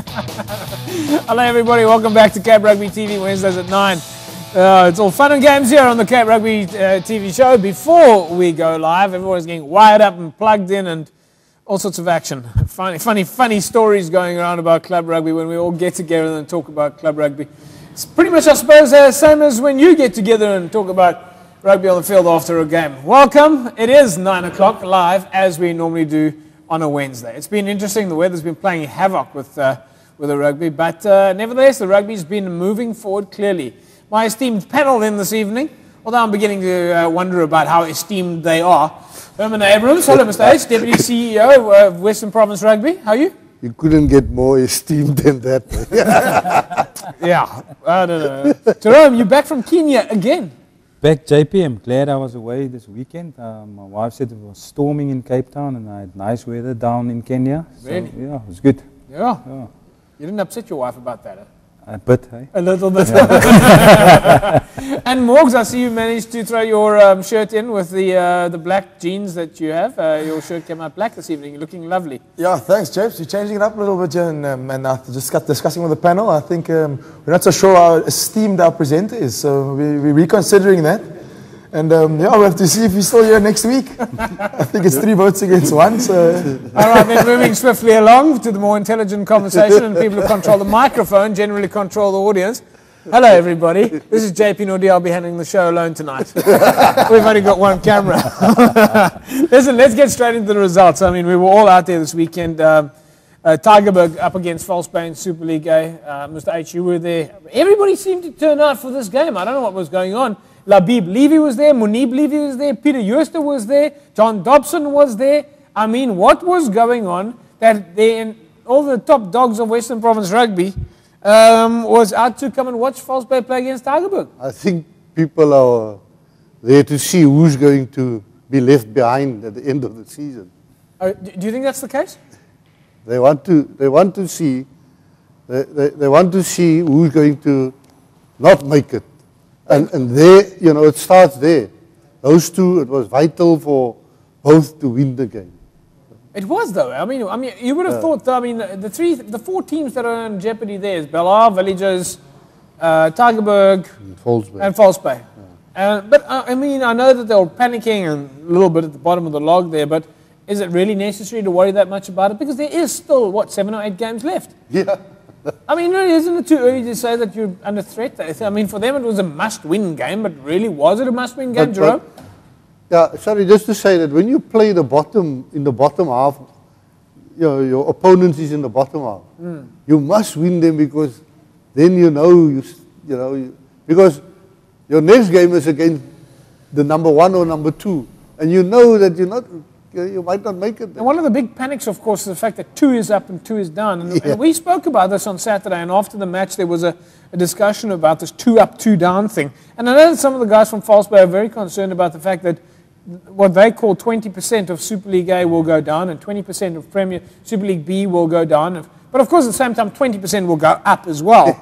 Hello everybody, welcome back to Cape Rugby TV Wednesdays at 9. It's all fun and games here on the Cape Rugby TV show. Before we go live, everyone's getting wired up and plugged in and all sorts of action. Funny stories going around about club rugby when we all get together and talk about club rugby. It's pretty much, I suppose, the same as when you get together and talk about rugby on the field after a game. Welcome. It is 9 o'clock live as we normally do on a Wednesday. It's been interesting. The weather's been playing havoc with the rugby, but nevertheless, the rugby's been moving forward clearly. My esteemed panel in this evening, although I'm beginning to wonder about how esteemed they are. Herman Abrams, hello Mr. H, Deputy CEO of Western Province Rugby. How are you? You couldn't get more esteemed than that. Yeah, I don't know. Jerome, you're back from Kenya again. Back, JP. I'm glad I was away this weekend. My wife said it was storming in Cape Town and I had nice weather down in Kenya. Really? So, yeah, it was good. Yeah. Yeah. You didn't upset your wife about that, huh? A bit, hey? A little bit. Yeah. And Morgs, I see you managed to throw your shirt in with the black jeans that you have. Your shirt came out black this evening. You're looking lovely. Yeah, thanks, James. You're changing it up a little bit, and just got discussing with the panel. I think we're not so sure how esteemed our presenter is, so we're reconsidering that. And yeah, we'll have to see if he's still here next week. I think it's 3 votes against 1. So. All right, then moving swiftly along to the more intelligent conversation, and people who control the microphone generally control the audience. Hello, everybody. This is JP Nordi. I'll be handling the show alone tonight. We've only got one camera. Listen, let's get straight into the results. I mean, we were all out there this weekend. Tygerberg up against False Bay in Super League A. Mr. H, you were there. Everybody seemed to turn out for this game. I don't know what was going on. Labib Levy was there, Munib Levy was there, Peter Jooster was there, John Dobson was there. I mean, what was going on that all the top dogs of Western Province Rugby was out to come and watch False Bay play against Tygerberg? I think people are there to see who's going to be left behind at the end of the season. Do you think that's the case? They want to see who's going to not make it. And there, you know, it starts there. Those two, it was vital for both to win the game. It was, though. I mean, you would have thought. I mean, the 4 teams that are in jeopardy there is Bellar, Villagers, Tygerberg, and False Bay. Yeah. But I mean, I know that they were panicking and a little bit at the bottom of the log there. But is it really necessary to worry that much about it? Because there is still 7 or 8 games left. Yeah. I mean, really, isn't it too early to say that you're under threat? I mean, for them it was a must-win game, but really, was it a must-win game, Jerome? Yeah, sorry, just to say that when you play in the bottom half, you know, your opponent is in the bottom half. You must win them because then because your next game is against the number 1 or number 2, and you know that you might not make it. And one of the big panics, of course, is the fact that 2 is up and 2 is down. And we spoke about this on Saturday, and after the match there was a discussion about this 2 up, 2 down thing. And I know that some of the guys from False Bay are very concerned about the fact that what they call 20% of Super League A will go down and 20% of Premier Super League B will go down. But of course, at the same time, 20% will go up as well.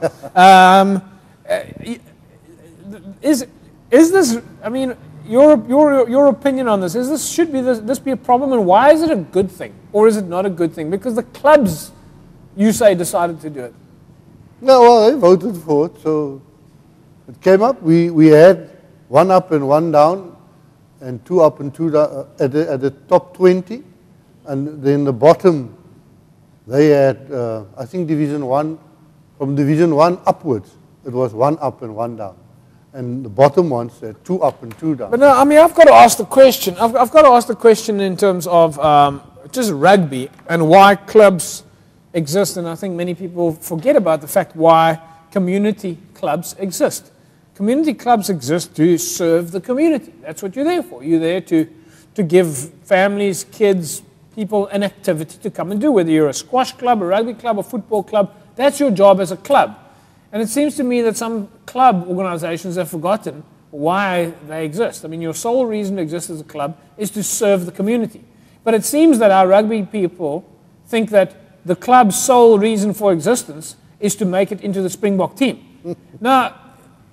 Is this, I mean, your opinion on this, should this be a problem, and why is it a good thing, or is it not a good thing? Because the clubs, you say, decided to do it. No, well, they voted for it, so it came up. We had 1 up and 1 down, and 2 up and 2 down at the top 20, and then the bottom, they had, I think Division 1, from Division 1 upwards, it was 1 up and 1 down. And the bottom ones, they're 2 up and 2 down. But no, I mean, I've got to ask the question. I've got to ask the question in terms of just rugby and why clubs exist. And I think many people forget about the fact why community clubs exist. Community clubs exist to serve the community. That's what you're there for. You're there to give families, kids, people an activity to come and do. Whether you're a squash club, a rugby club, a football club, that's your job as a club. And it seems to me that some club organizations have forgotten why they exist. I mean, your sole reason to exist as a club is to serve the community. But it seems that our rugby people think that the club's sole reason for existence is to make it into the Springbok team. Now,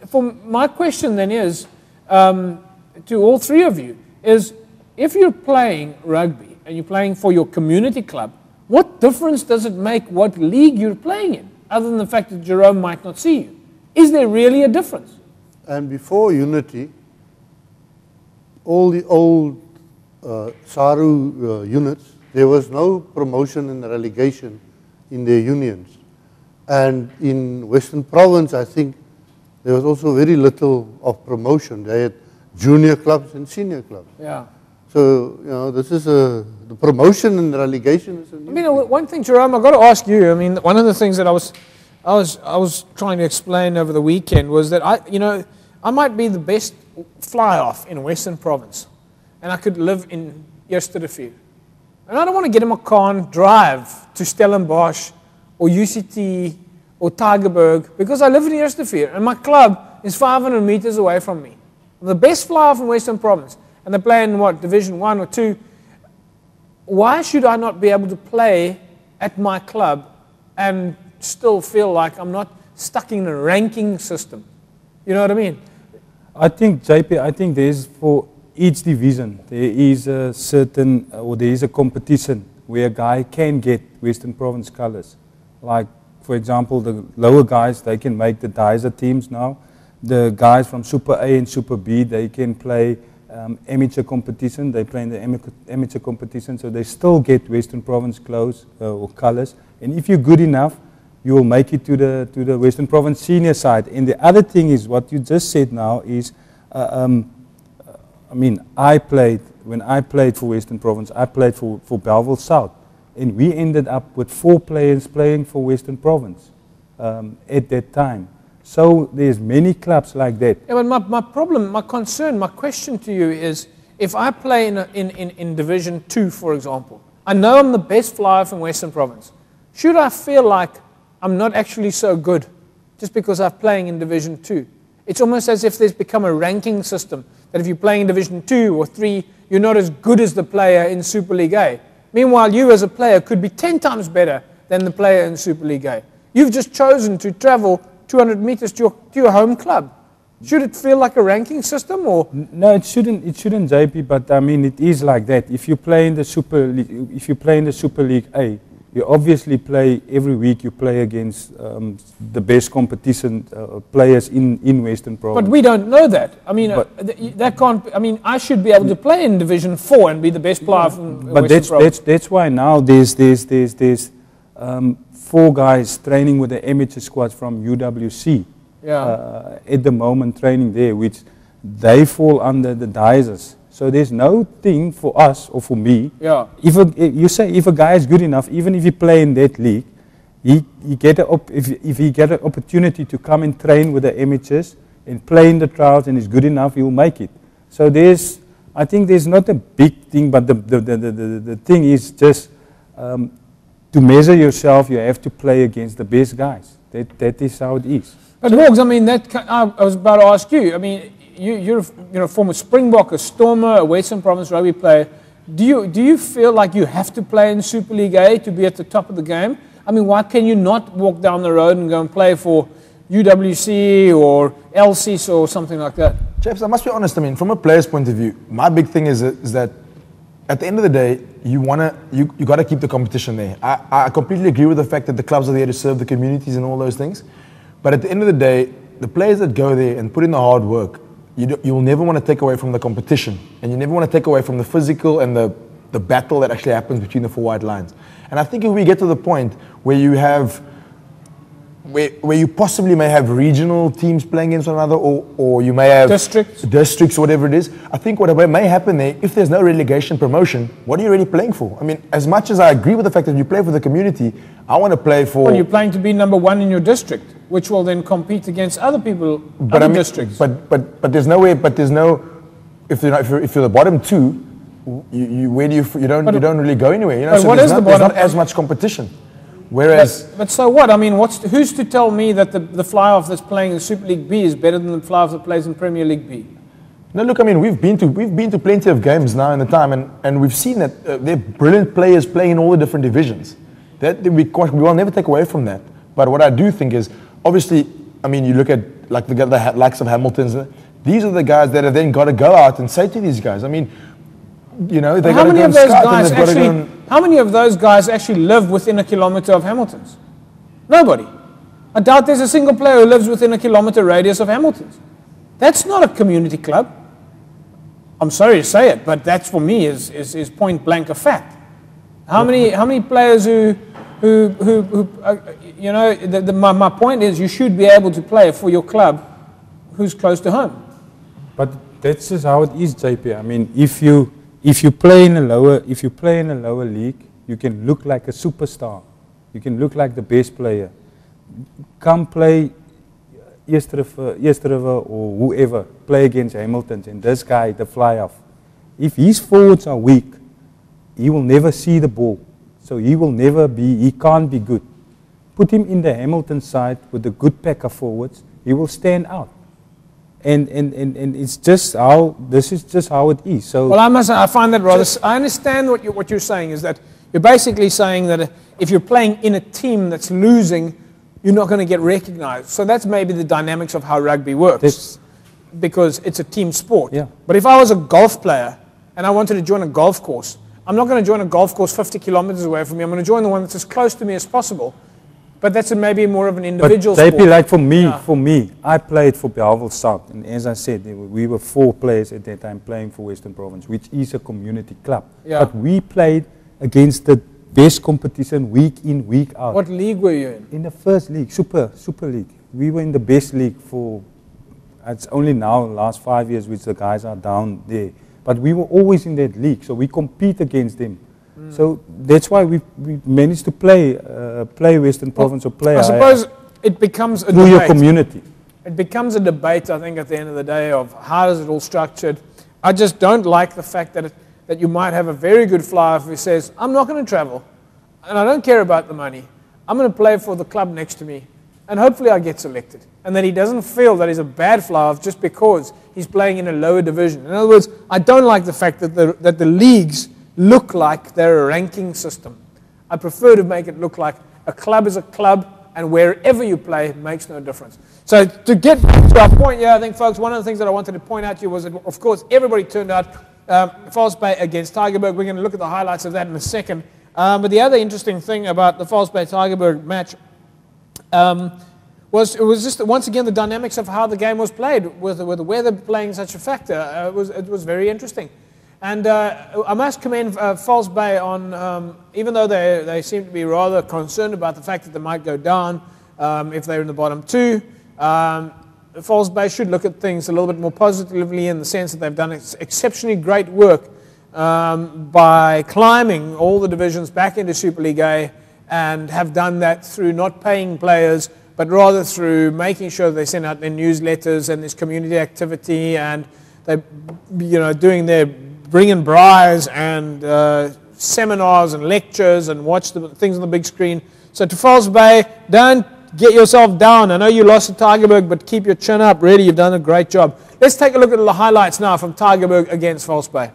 for my question then is, to all 3 of you, is if you're playing rugby and you're playing for your community club, what difference does it make what league you're playing in, other than the fact that Jerome might not see you? Is there really a difference? And before Unity, all the old SARU units, there was no promotion and relegation in their unions. And in Western Province, I think, there was also very little of promotion. They had junior clubs and senior clubs. Yeah. So, you know, this is the promotion and relegation is a new thing. One thing, Jerome, I've got to ask you. I mean, one of the things that I was trying to explain over the weekend was that I might be the best fly-off in Western Province, and I could live in Eersterrivier. And I don't want to get in my car and drive to Stellenbosch or UCT or Tygerberg because I live in Eersterrivier and my club is 500 meters away from me. I'm the best fly-off in Western Province, and they play in what, Division 1 or 2. Why should I not be able to play at my club and still feel like I'm not stuck in a ranking system? You know what I mean? I think, JP, there's for each division, there is a certain, or there is a competition where a guy can get Western Province colours. Like, for example, the lower guys, they can make the Dizer teams now. The guys from Super A and Super B, they can play amateur competition. They play in the amateur competition, so they still get Western Province clothes or colours. And if you're good enough, you will make it to the Western Province senior side. And the other thing is what you just said now is, I mean, when I played for Western Province, I played for Bellville South. And we ended up with 4 players playing for Western Province at that time. So there's many clubs like that. Yeah, but my problem, my concern, my question to you is, if I play in Division 2, for example, I know I'm the best flyer from Western Province. Should I feel like I'm not actually so good just because I'm playing in Division 2? It's almost as if there's become a ranking system, that if you're playing in Division 2 or 3, you're not as good as the player in Super League A. Meanwhile, you as a player could be 10 times better than the player in Super League A. You've just chosen to travel 200 meters to your home club. Should it feel like a ranking system, or? No, it shouldn't, JP, but I mean, it is like that. If you play in the Super League A, you obviously play every week. You play against the best competition players in Western Province. But we don't know that. I mean, that can't. I mean, I should be able to play in Division 4 and be the best player from Western Province. That's why now there's 4 guys training with the amateur squads from UWC. Yeah. At the moment, training there, which they fall under the Dizers. So there's no thing for us or for me. Yeah. If a guy is good enough, even if he play in that league, if he get an opportunity to come and train with the amateurs and play in the trials and is good enough, he'll make it. So I think there's not a big thing, but the thing is just to measure yourself, you have to play against the best guys. That is how it is. But Hawks, I mean, I was about to ask you. I mean, you're a former Springbok, a Stormer, a Western Province rugby player. Do you feel like you have to play in Super League A to be at the top of the game? I mean, why can you not walk down the road and go and play for UWC or LCS or something like that? Chaps, I must be honest. I mean, from a player's point of view, my big thing is that at the end of the day, you got to keep the competition there. I completely agree with the fact that the clubs are there to serve the communities and all those things. But at the end of the day, the players that go there and put in the hard work, you will never want to take away from the competition, and you never want to take away from the physical and the battle that actually happens between the 4 white lines. And I think if we get to the point where you have, where you possibly may have regional teams playing against one another, or you may have districts, whatever it is, I think what may happen there, if there's no relegation promotion, what are you really playing for? I mean, as much as I agree with the fact that you play for the community, I want to play for... Well, you're playing to be number 1 in your district, which will then compete against other people, other districts. But there's no way. But there's no. If you're the bottom 2, you don't really go anywhere. You know, so there's not as much competition. Whereas, but so what? I mean, who's to tell me that the fly-off that's playing in Super League B is better than the fly-off that plays in Premier League B? No, look. I mean, we've been to plenty of games now in the time, and we've seen that there are brilliant players playing in all the different divisions. That we will never take away from that. But what I do think is, obviously, I mean, you look at like the likes of Hamilton's. These are the guys that have then got to go out and say to these guys. I mean, you know, they how got to many go of and those scout, and guys they've got to go actually? and, How many of those guys actually live within a kilometre of Hamilton's? Nobody. I doubt there's a single player who lives within a kilometre radius of Hamilton's. That's not a community club. I'm sorry to say it, but that's for me is point blank a fact. How many players who you know, my point is you should be able to play for your club who's close to home. But that's just how it is, JP. I mean, if you play in a lower league, you can look like a superstar. You can look like the best player. Come play East River or whoever, play against Hamilton, and this guy, the fly-off. If his forwards are weak, he will never see the ball. So he can't be good. Put him in the Hamilton side with a good pack of forwards, he will stand out. And it's just this is just how it is. So well, I find that rather, I understand what you're saying is that you're basically saying that if you're playing in a team that's losing, you're not going to get recognized. So that's maybe the dynamics of how rugby works, because it's a team sport. Yeah. But if I was a golf player and I wanted to join a golf course, I'm not going to join a golf course 50 kilometers away from me. I'm going to join the one that's as close to me as possible. But that's maybe more of an individual but sport. like for me, I played for Bellville South, and as I said, we were 4 players at that time playing for Western Province, which is a community club. Yeah. But we played against the best competition week in, week out. What league were you in? In the first league, Super League. We were in the best league for, it's only now, last 5 years, which the guys are down there. But we were always in that league, so we compete against them. So that's why we managed to play Western Province or play. I suppose it becomes a through debate. your community. It becomes a debate, I think, at the end of the day, of how is it all structured. I just don't like the fact that you might have a very good flyer who says, I'm not going to travel, and I don't care about the money. I'm going to play for the club next to me, and hopefully I get selected. And that he doesn't feel that he's a bad flyer just because he's playing in a lower division. In other words, I don't like the fact that the leagues look like they're a ranking system. I prefer to make it look like a club is a club, and wherever you play makes no difference. So to get to our point here, I think, folks, one of the things that I wanted to point out to you was that, of course, everybody turned out False Bay against Tygerberg. We're going to look at the highlights of that in a second. But the other interesting thing about the False Bay Tygerberg match was just once again the dynamics of how the game was played, with the weather playing such a factor. It was very interesting. And I must commend False Bay on, even though they seem to be rather concerned about the fact that they might go down if they're in the bottom 2, False Bay should look at things a little bit more positively in the sense that they've done exceptionally great work by climbing all the divisions back into Super League A, and have done that through not paying players, but rather through making sure they send out their newsletters and this community activity, and they, doing their bringing braais and seminars and lectures and watch the things on the big screen. So to False Bay, don't get yourself down. I know you lost to Tygerberg, but keep your chin up. Really, you've done a great job. Let's take a look at the highlights now from Tygerberg against False Bay.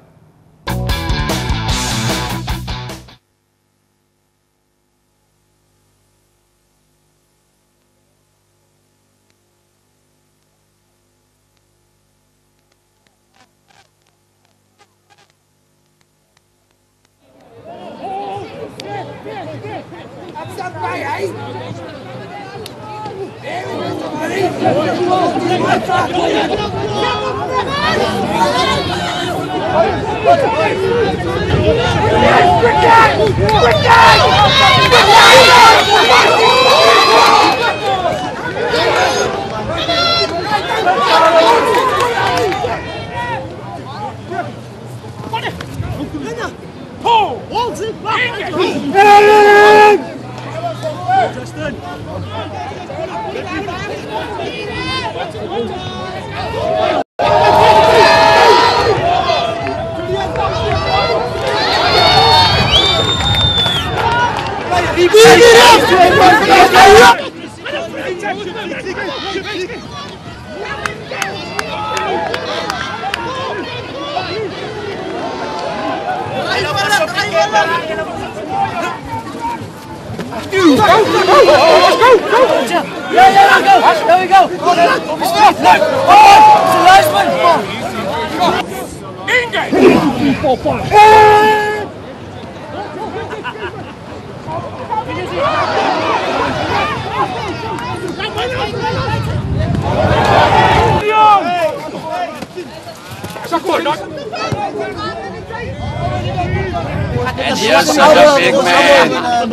And here's such a big man.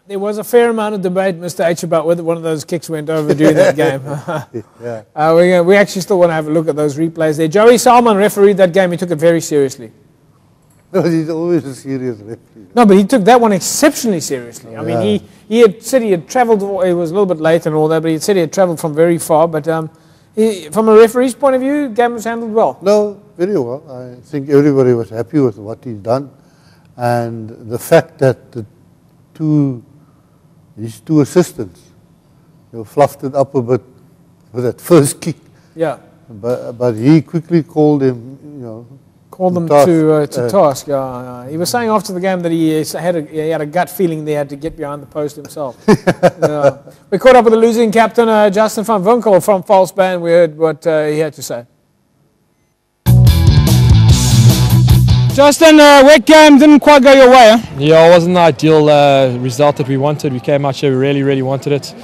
There was a fair amount of debate, Mr. H, about whether one of those kicks went over during that game. Yeah. We actually still want to have a look at those replays there. Joey Salmon refereed that game. He took it very seriously. No, he's always a serious referee. No, but he took that one exceptionally seriously. I mean, he had said he had travelled, it was a little bit late and all that, but he had said he had travelled from very far. But from a referee's point of view, the game was handled well. No, very well. I think everybody was happy with what he's done. And the fact that his two assistants, they fluffed it up a bit with that first kick. Yeah. But he quickly called him, Called them to task. Yeah. He was saying after the game that he had a gut feeling they had to get behind the post himself. We caught up with the losing captain, Justin van Winkel from False Bay, and we heard what he had to say. Justin, wet game didn't quite go your way, huh? Yeah, it wasn't the ideal result that we wanted. We came out here, we really wanted it.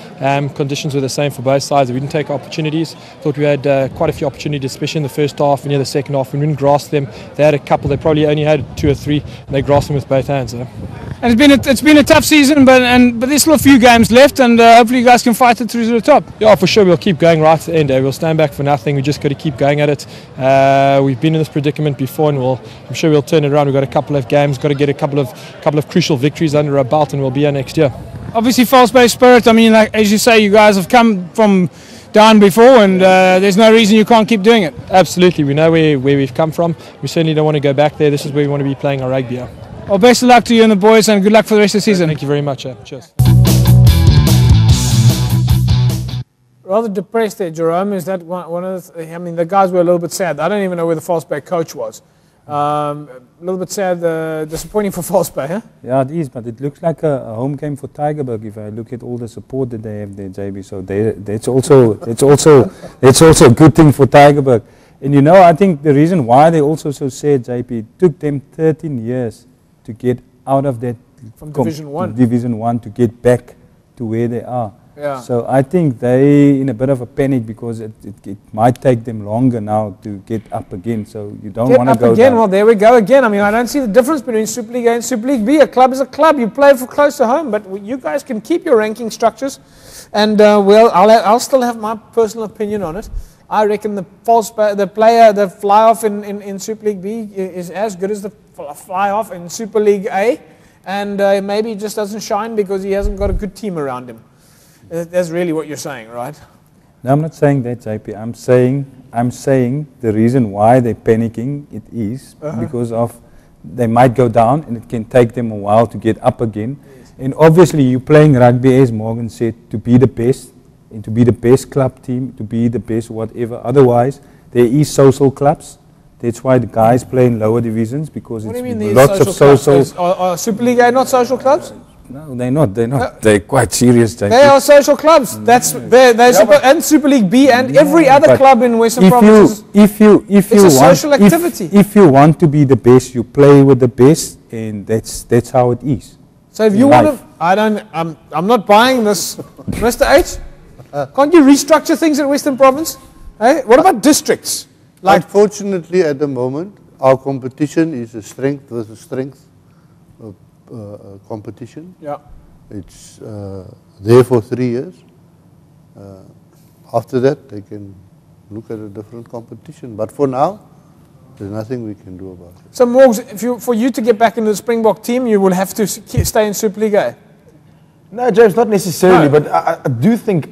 Conditions were the same for both sides. We didn't take opportunities. Thought we had quite a few opportunities, especially in the first half and near the second half. We didn't grasp them. They had a couple. They probably only had 2 or 3, and they grasped them with both hands. And it's been a tough season, but there's still a few games left, and hopefully you guys can fight it through to the top. Yeah, for sure. We'll keep going right to the end. We'll stand back for nothing. We just got to keep going at it. We've been in this predicament before, and I'm sure we'll turn it around. We've got a couple of games, got to get a couple of crucial victories under our belt, and we'll be here next year. Obviously, False Bay Spirit. I mean, like, as you say, you guys have come from down before, and there's no reason you can't keep doing it. Absolutely, we know where we've come from. We certainly don't want to go back there. This is where we want to be playing our rugby. Well, best of luck to you and the boys, and good luck for the rest of the season. Thank you very much. Cheers. Rather depressed there, Jerome. Is that one of the? I mean, the guys were a little bit sad. I don't even know where the False Bay coach was. A little bit sad, disappointing for False Bay, huh? Yeah, it is, but it looks like a home game for Tygerberg if I look at all the support that they have there, JB. So that's also a good thing for Tygerberg. And I think the reason why they're also so sad, JP, it took them 13 years to get out of that from Division 1. Division 1 to get back to where they are. Yeah. So I think they in a bit of a panic because it might take them longer now to get up again. So you don't want to go again. down. Well, there we go again. I mean, I don't see the difference between Super League A and Super League B. A club is a club. You play for close to home, but you guys can keep your ranking structures. And I'll still have my personal opinion on it. I reckon the fly-off in Super League B is as good as the fly-off in Super League A, and maybe he just doesn't shine because he hasn't got a good team around him. That's really what you're saying, right? No, I'm not saying that, JP. I'm saying the reason why they're panicking is because of they might go down and it can take them a while to get up again. Yes. And obviously you're playing rugby, as Morgan said, to be the best and to be the best club team, to be the best whatever. Otherwise, there is social clubs. That's why the guys play in lower divisions because what it's do you mean lots of social. Are Super League A not social clubs? No, they're not. They're not. They're quite serious. They are social clubs. That's and Super League B and every other club in Western Province. If you want to be the best, you play with the best, and that's how it is. So if you want to, I'm not buying this, Mr. H. Can't you restructure things in Western Province? Hey, what about districts? Unfortunately, at the moment, our competition is a strength versus strength competition. Yeah. It's there for 3 years. After that, they can look at a different competition. But for now, there's nothing we can do about it. So, Morgs, for you to get back into the Springbok team, you will have to stay in Super League A? No, James, not necessarily, but I do think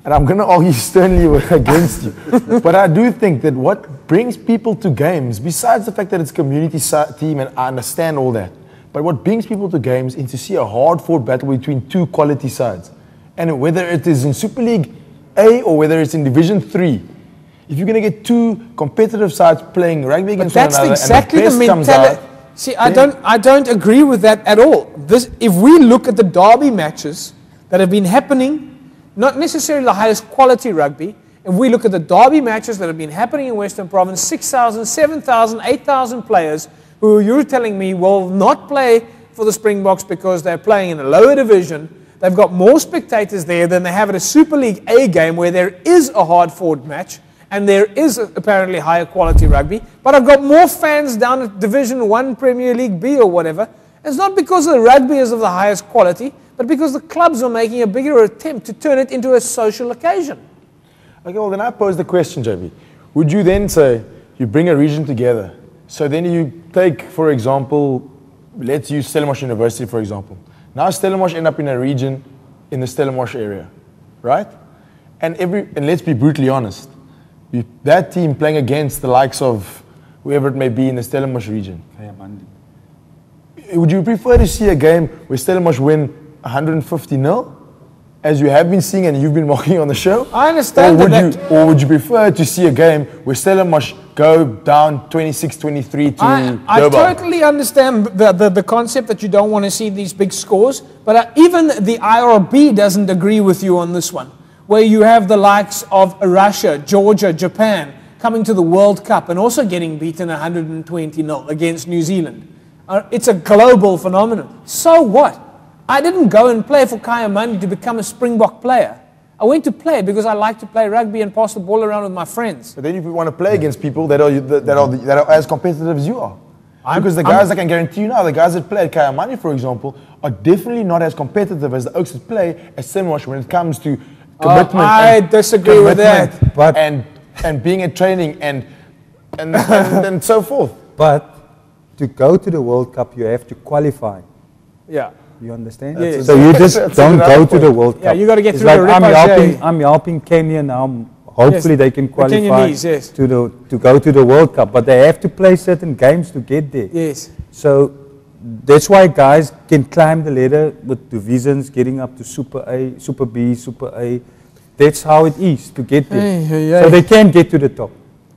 and I'm going to argue sternly against you, but I do think that what brings people to games, besides the fact that it's a community team, and I understand all that, but what brings people to games is to see a hard-fought battle between two quality sides. And whether it is in Super League A or whether it's in Division 3, if you're going to get two competitive sides playing rugby against one another, exactly and the best comes out, see, I don't agree with that at all. If we look at the derby matches that have been happening, not necessarily the highest quality rugby, if we look at the derby matches that have been happening in Western Province, 6,000, 7,000, 8,000 players who you're telling me will not play for the Springboks because they're playing in a lower division. They've got more spectators there than they have at a Super League A game where there is a hard-fought match and there is apparently higher quality rugby. But I've got more fans down at Division 1, Premier League B or whatever. It's not because the rugby is of the highest quality, but because the clubs are making a bigger attempt to turn it into a social occasion. Okay, well then I pose the question, JB. Would you then say you bring a region together? So then you take, for example, let's use Stellenbosch University, for example. Now Stellenbosch end up in a region in the Stellenbosch area, right? And let's be brutally honest, that team playing against the likes of whoever it may be in the Stellenbosch region. Would you prefer to see a game where Stellenbosch win 150-0, as you have been seeing and you've been mocking on the show? I understand Or would you prefer to see a game where Stellenbosch go down 26-23 to Durban? I totally understand the concept that you don't want to see these big scores, but even the IRB doesn't agree with you on this one, where you have the likes of Russia, Georgia, Japan coming to the World Cup and also getting beaten 120-0 against New Zealand. It's a global phenomenon. So what? I didn't go and play for Kayamandi to become a Springbok player. I went to play because I like to play rugby and pass the ball around with my friends. But then if you want to play against people that are as competitive as you are. Because the guys, I can guarantee you now, the guys that play at Kayamani, for example, are definitely not as competitive as the Oaks that play at Stellenbosch when it comes to commitment. I disagree with that. But and being at training and so forth. But to go to the World Cup, you have to qualify. Yeah. You understand? Yes. So you just don't go to the World Cup. Yeah, you got to get it's through like the I'm helping Kenya now. Hopefully they can qualify yes. to go to the World Cup. But they have to play certain games to get there. Yes. So that's why guys can climb the ladder with divisions, getting up to Super A, Super B, Super A. That's how it is to get there. So they can get to the top.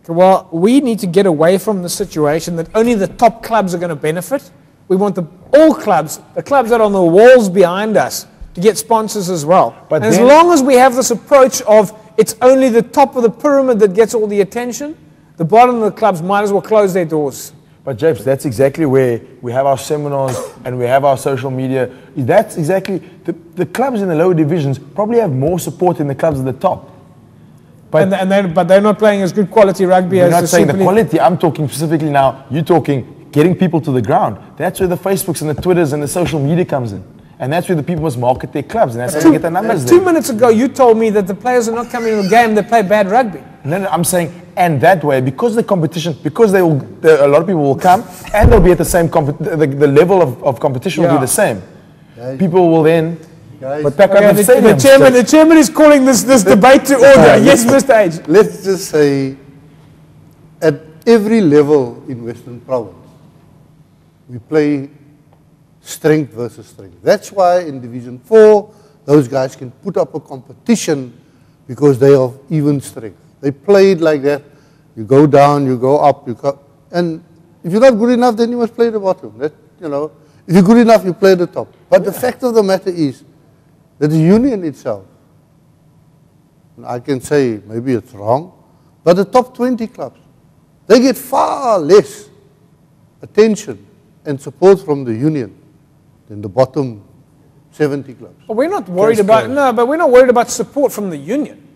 Well, we need to get away from the situation that only the top clubs are going to benefit. We want all clubs, the clubs that are on the walls behind us, to get sponsors as well. But as long as we have this approach of it's only the top of the pyramid that gets all the attention, the bottom of the clubs might as well close their doors. But Japes, that's exactly where we have our seminars and we have our social media. That's exactly, the clubs in the lower divisions probably have more support than the clubs at the top. But they're not playing as good quality rugby as the Super League. I'm not saying the quality, I'm talking specifically now, you're talking getting people to the ground. That's where the Facebooks and the Twitters and the social media comes in. And that's where the people must market their clubs. And that's how they get the numbers there. 2 minutes ago, you told me that the players are not coming to the game, they play bad rugby. No, I'm saying, and that way, because the competition, because a lot of people will come, and they'll be at the same, the level of competition will be the same. People will then... But back up the chairman is calling this debate to order. Yes, Mr. H. Let's just say, at every level in Western Province, we play strength versus strength. That's why in Division 4, those guys can put up a competition because they have even strength. They play it like that. You go down, you go up, and if you're not good enough, then you must play the bottom. If you're good enough, you play the top. But the fact of the matter is that the union itself, I can say maybe it's wrong, but the top 20 clubs, they get far less attention and support from the union than the bottom 70 clubs. But we're not worried about support from the union.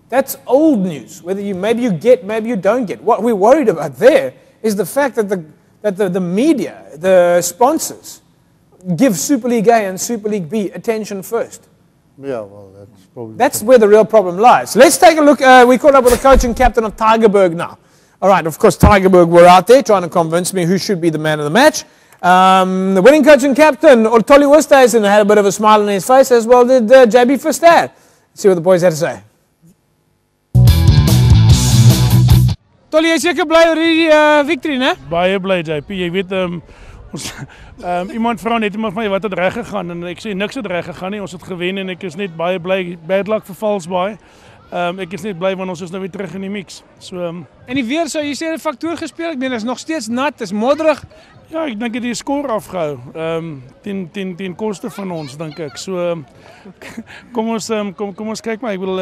That's old news. Whether maybe you get, maybe you don't get. What we're worried about there is the fact that the media, the sponsors, give Super League A and Super League B attention first. Yeah, well, that's where the real problem lies. Let's take a look. We caught up with the coach and captain of Tygerberg now. All right, of course, Tygerberg were out there trying to convince me who should be the man of the match. The winning coach and captain, Tolly Westhuizen, had a bit of a smile on his face, as well did JB Verster. Let's see what the boys had to say. Tolly, jy is seker bly oor die victory, né? Baie bly JP, jy weet ons iemand vra net vir my wat het reg gegaan en ek sê niks het reg gegaan nie. Ons het gewen en ek is net baie bly. Bad luck vir Valsbaai. Ek is net bly want ons is nou weer terug in die mix. So En die weer sou jy sê 'n faktor gespeel. Ek meen dit is nog steeds nat, dit is modderig. ja, ek dink dit die skoor afgehou. Ten koste van ons dink ek. So kom ons kyk maar. Ek bedoel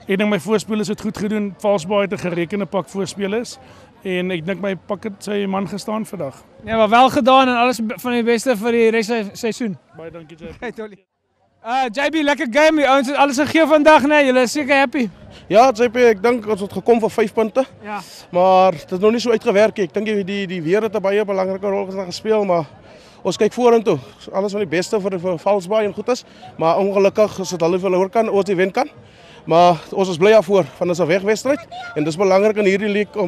ek dink my voorspelers het goed gedoen. Valsbaai het 'n gerekende pak voorspelers. En ek dink my pak het sy man gestaan vandag. Ja, maar wel gedaan en alles van die beste vir die res van die seisoen. Baie dankie JP. Hey Tolly. JB, lekker game. Die ouens het alles gegee vandag, né? Julle is seker happy. Ja, JP, ek dink ons het gekom vir 5 punte. Ja. Maar dit het nog nie so uitgewerk nie. Ek dink die weer het 'n baie belangrike rol gespeel, maar ons kyk vorentoe. Alles van die beste vir Valsbaai en goed is, maar ongelukkig is dit hulle verloor kan, ons die wen kan. Maar ons is bly daarvoor, want dit is 'n wegwedstryd en dis belangrik in hierdie league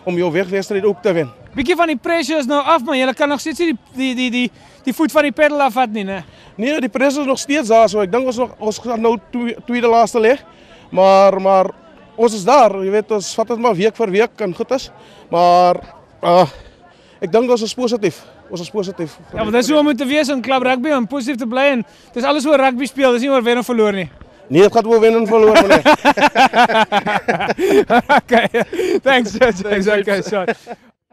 om jou wegwedstryd ook te wen. Bietjie van die pressure is nou af, maar julle kan nog steeds nie die voet van die pedal afvat nie, né? Nee, die pressure is nog steeds daar, so ek dink ons gaan nou tweede laaste lê. Maar ons is daar, jy weet, ons vat dit maar week vir week en goed is. Maar ek dink ons is positief. Ons is positief. Ja, want dis hoe om te wees in club rugby om positief te bly en dis alles oor rugby speel, dis nie oor wen of verloor nie. Nee, het gaat oor wen en verloor, meneer. Okay, thanks, Judge. Okay, sorry.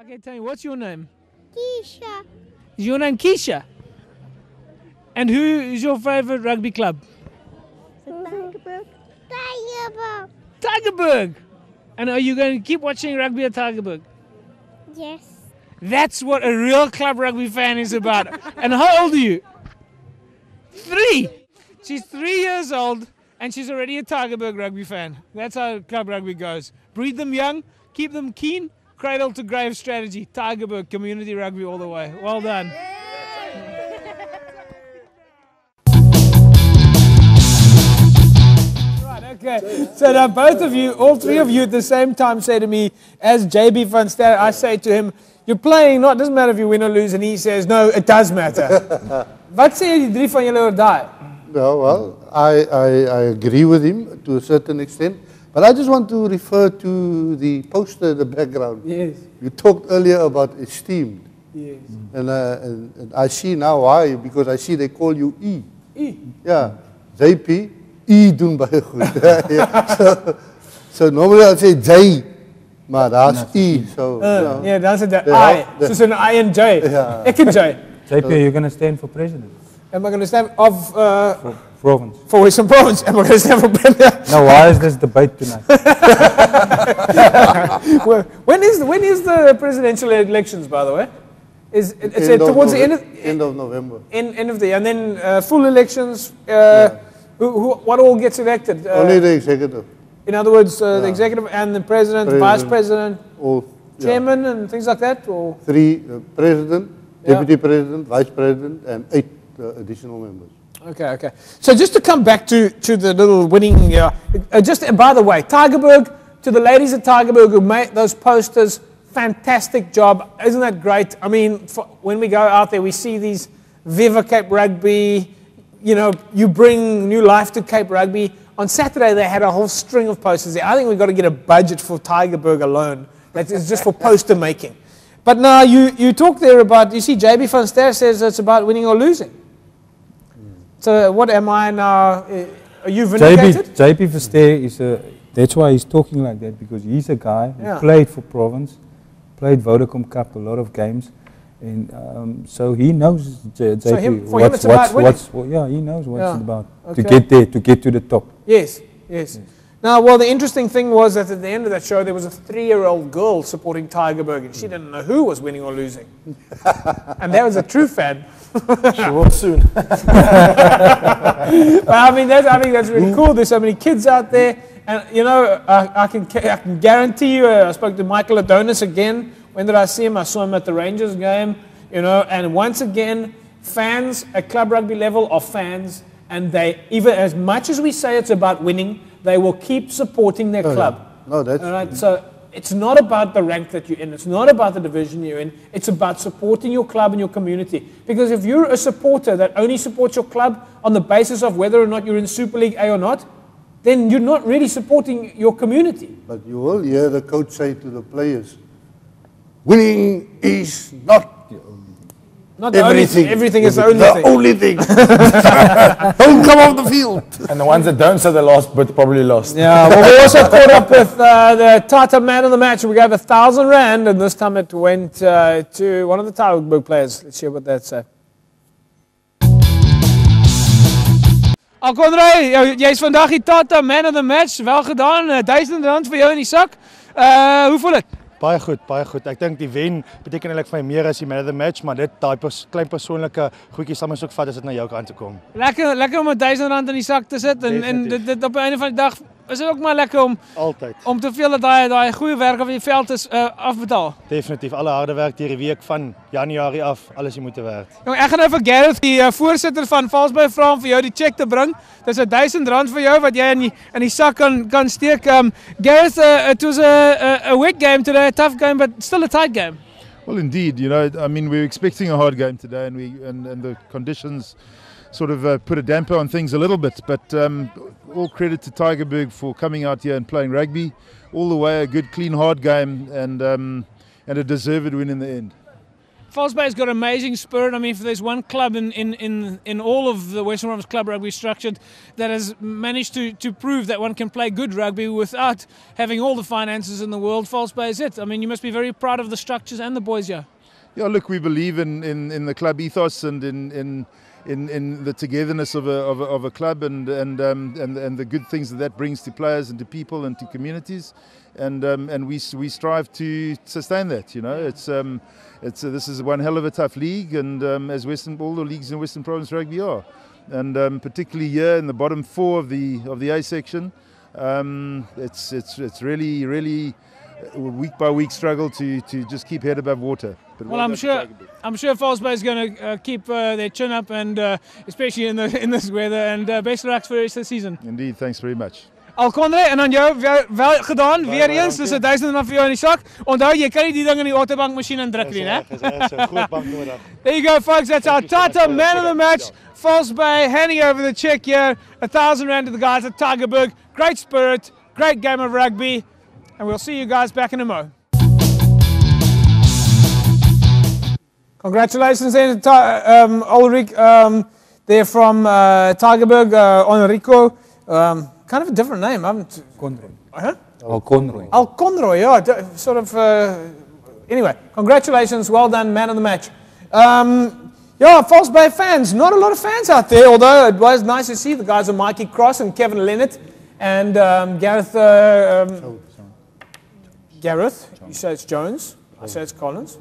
Okay, tell me, what's your name? Keisha. Is your name Keisha? And who is your favorite rugby club? Tigerberg. Tigerberg. And are you going to keep watching rugby at Tigerberg? Yes. That's what a real club rugby fan is about. And how old are you? 3. She's 3 years old and she's already a Tigerberg rugby fan. That's how club rugby goes. Breed them young, keep them keen, cradle to grave strategy. Tigerberg community rugby all the way. Well done. Okay, so now both of you, all 3 of you at the same time say to me, as JB van Ster, I say to him, you're playing, it doesn't matter if you win or lose, and he says, no, it does matter. Wat sê die 3 van julle oor daai? Well, I agree with him to a certain extent, but I just want to refer to the poster in the background. Yes. You talked earlier about esteemed. Yes. And I see now why, because I see they call you E. E. Yeah, JP, E doen baie goed. Yeah. So normally I'd say J, maar daar's E. So, yeah, that's it. I. So an I and J. Yeah. Ek en J. JP, you're going to stand for president? Am I going to stand of For province. for Western Province? Am I going to stand for president? Now, why is this debate tonight? Well, when is the presidential elections, by the way? It's towards the end of November. End of the year, and then full elections. What all gets elected? Only the executive. In other words, the executive and the president, vice president, All, chairman, and things like that, or 3 president, deputy president, vice president, and 8 additional members. Okay. So just to come back to the little winning, just by the way, Tigerberg, to the ladies at Tigerberg who made those posters, fantastic job. Isn't that great? I mean, when we go out there, we see these Viva Cape Rugby, you bring new life to Cape Rugby. On Saturday, they had a whole string of posters there. I think we've got to get a budget for Tigerberg alone. That is just for poster making. But now you talk there about, you see JB van Ster says it's about winning or losing. So what am I now? Are you vindicated? JB van Ster is that's why he's talking like that, because he's a guy who played for Province, played Vodacom Cup, a lot of games. And so he knows JP, so for him it's about winning. he knows what it's about, to get there, to get to the top. Yes. Now, well, the interesting thing was that at the end of that show, there was a 3-year-old girl supporting Tigerberg, and she didn't know who was winning or losing. And that was a true fan. She will soon. But I think that's really cool. There's so many kids out there, and I can guarantee you. I spoke to Michael Adonis again. When did I see him? I saw him at the Rangers game. And once again, fans at club rugby level are fans, and they, even as much as we say it's about winning, they will keep supporting their club. Yeah. No, that's... All right? So it's not about the rank that you're in. It's not about the division you're in. It's about supporting your club and your community. Because if you're a supporter that only supports your club on the basis of whether or not you're in Super League A or not, then you're not really supporting your community. But you will hear the coach say to the players, winning is not Not the only thing. Everything is the only thing. The only thing. Don't come off the field. And the ones that don't say they lost, but probably lost. Yeah, well, we also caught up with the Tata man of the match. We gave 1,000 rand, and this time it went to one of the Tygerberg players. Let's hear what that said. Alconrey, jy's vandag die Tata man of the match. Wel gedaan. R1000 vir jou in die sak. Hoe voel dit? Baie goed, baie goed. Ek dink die wen beteken eintlik vir my meer as die man of the match, maar dit daai klein persoonlike goedjies sal mens ook vat as dit na jou kant toe kom. Lekker om R1000 in die sak te sit en dit op die einde van die dag is dit ook maar lekker om altyd om te veel dat daai goeie werk op die veld is afbetaal. Definitief, alle harde werk deur die week van Januarie af, alles jy moet werk. Jong, ek gaan nou vir Gareth, die voorsitter van Valsby vra om vir jou die cheque te bring. Dis R1000 vir jou wat jy in die sak kan steek. Gareth, it was a wet game today, a tough game, but still a tight game. Well, indeed, you know, I mean, we're expecting a hard game today, and the conditions sort of put a damper on things a little bit. But all credit to Tygerberg for coming out here and playing rugby all the way. A good, clean, hard game, and a deserved win in the end. Valsby's got amazing spirit. I mean, if there's one club in all of the Western Province club rugby structured that has managed to prove that one can play good rugby without having all the finances in the world, Valsby is it. I mean, you must be very proud of the structures and the boys here. Yeah, look, we believe in the club ethos and in the togetherness of a club and the good things that brings to players and to people and to communities, and we strive to sustain that. You know, this is one hell of a tough league, and as all the leagues in Western Province rugby are, and particularly here in the bottom four of the A section, it's really week by week struggle to just keep head above water. But well, I'm sure Valsby is going to keep their chin up, and especially in this weather. And best of luck for the rest of the season. Indeed, thanks very much. Alconrey, en aan jou wel gedaan, weer eens, dis R1000 vir jou in die sak. Onthou, jy kan nie die ding in die autobank masjien indruk nie, né? Dis 'n groot bank nodig. There you go, folks. That's our Tata man of the match. Valsby handing over the check here. R1,000 to the guys at Tygerberg. Great spirit, great game of rugby, and we'll see you guys back in a mo. Congratulations, Ulrich. They're from Tygerberg, Enrico. Kind of a different name, haven't Conroy. Huh? Alconroy. Alconroy, yeah, sort of. Anyway, congratulations, well done, man of the match. Yeah, Valsby fans, not a lot of fans out there, although it was nice to see the guys of Mikey Cross and Kevin Leonard and Gareth. Gareth, you say it's Jones, I say it's Collins.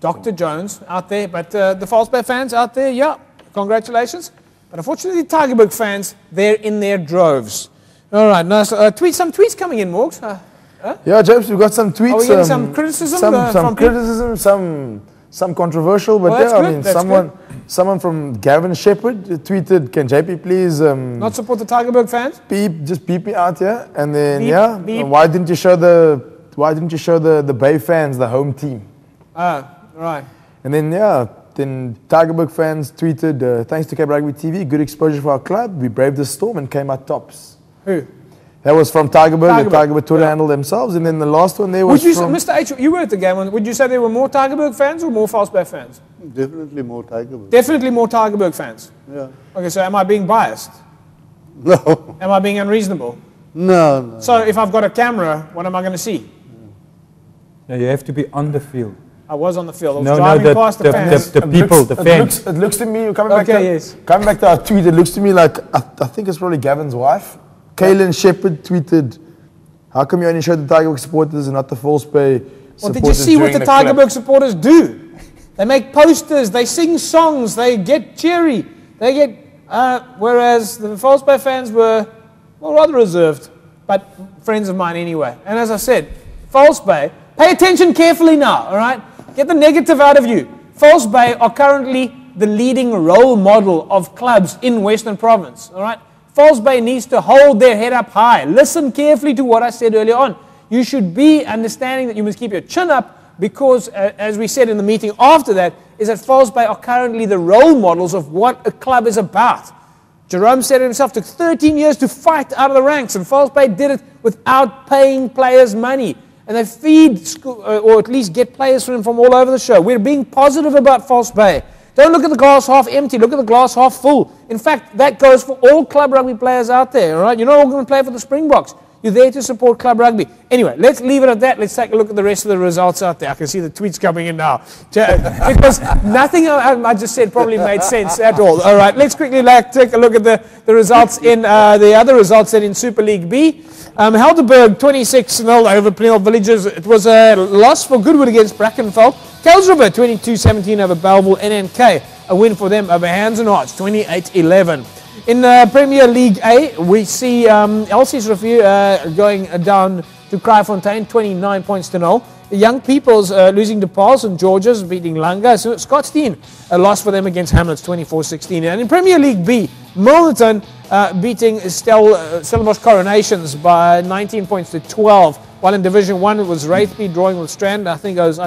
Dr. Jones out there, but the Valsby fans out there, yeah, congratulations. But unfortunately, Tygerberg fans, they're in their droves. All right, nice. Some tweets coming in, Morgs. Yeah, James, we've got some tweets. Are we getting some criticism? Some criticism, some controversial, but well, yeah, I mean, someone from Gavin Shepherd tweeted, "Can JP please not support the Tygerberg fans? Just beep me out here." And then beep. Why didn't you show the Bay fans the home team? Right. And then then Tygerberg fans tweeted, "Thanks to Cape Rugby TV, good exposure for our club. We braved the storm and came out tops." Who? That was from Tygerberg. The Tygerberg Twitter handle themselves, and then the last one there was from Mr. H, you were at the game. Would you say there were more Tygerberg fans or more Valsby fans? Definitely more Tygerberg. Definitely more Tygerberg fans. Yeah. Okay, so am I being biased? No. Am I being unreasonable? No. So if I've got a camera, what am I going to see? Yeah, you have to be on the field. I was on the field. I was driving past the fans. The people, the fans. It looks to me, coming back to our tweet, it looks to me like, I think it's probably Gavin's wife. Kaylin Shepherd tweeted, "How come you only showed the Tygerberg supporters and not the Valsby supporters?" Well, did you see what the Tygerberg supporters do? They make posters, they sing songs, they get cheery, they get, whereas the Valsby fans were, well, rather reserved, but friends of mine anyway. And as I said, Valsby, pay attention carefully now, all right? Get the negative out of you. Valsby are currently the leading role model of clubs in Western Province, all right? Valsby needs to hold their head up high. Listen carefully to what I said earlier on. You should be understanding that you must keep your chin up because, as we said in the meeting after that, is that Valsby are currently the role models of what a club is about. Jerome said it himself, took 13 years to fight out of the ranks, and False Bay did it without paying players money. And they feed, or at least get players from all over the show. We're being positive about False Bay. Don't look at the glass half empty, look at the glass half full. In fact, that goes for all club rugby players out there, all right? You're not all going to play for the Springboks. You're there to support club rugby. Anyway, let's leave it at that. Let's take a look at the rest of the results out there. I can see the tweets coming in now. Because nothing I just said probably made sense at all. All right, let's quickly take a look at the results in the other results in Super League B. Helderberg 26-0 over Plenel Villages. It was a loss for Goodwood against Brackenfell. Kuilsriver 22-17 over Belleville. NNK, a win for them over Hands and Hearts 28-11. In Premier League A, we see LC's Review going down to Kraaifontein, 29 points to 0. The Young People's losing to Paul St. George's, beating Langa. So Scottsdene, a loss for them against Hamlets, 24-16. And in Premier League B, Milnerton beating Stellenbosch Coronations by 19 points to 12. While in Division 1, it was Wraithby drawing with Strand. I